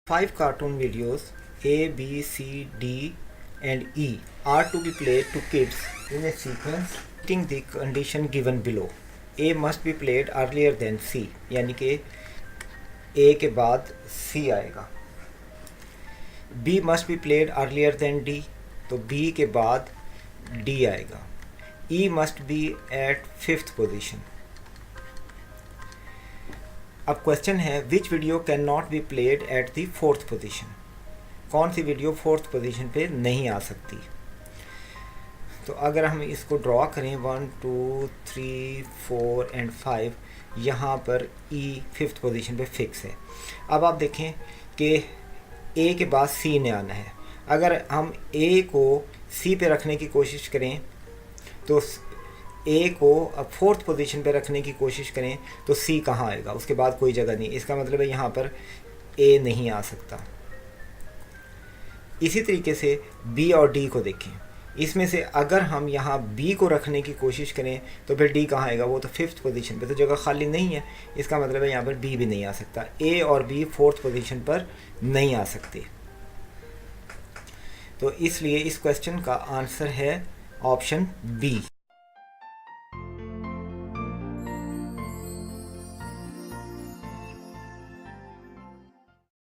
5 cartoon videos A, B, C, D and E are to be played to kids in a sequence fitting the condition given below. A must be played earlier than C, यानी कि A के बाद C आएगा. B must be played earlier than D, तो B के बाद D आएगा. E must be at 5th position. अब क्वेश्चन है विच video can not be played at the 4th position. कौन सी वीडियो 4th पोजीशन पे नहीं आ सकती. तो अगर हम इसको ड्रॉ करें 1, 2, 3, 4 एंड 5, यहाँ पर E 5th पोजीशन पे फिक्स है. अब आप देखें कि A के बाद C ने आना है. अगर हम A को C पे रखने की कोशिश करें तो A को अब 4th पोजीशन पे रखने की कोशिश करें तो C कहाँ आएगा, उसके बाद कोई जगह नहीं. इसका मतलब है यहाँ पर A नहीं आ सकता. इसी तरीके से B और D को देखें. इसमें से अगर हम यहाँ B को रखने की कोशिश करें तो फिर D कहाँ आएगा, वो तो 5th पोजीशन पे, तो जगह खाली नहीं है. इसका मतलब है यहाँ पर B भी नहीं आ सकता. A और B 4th पोजीशन पर नहीं आ सकते. तो इसलिए इस क्वेश्चन का आंसर है ऑप्शन बी.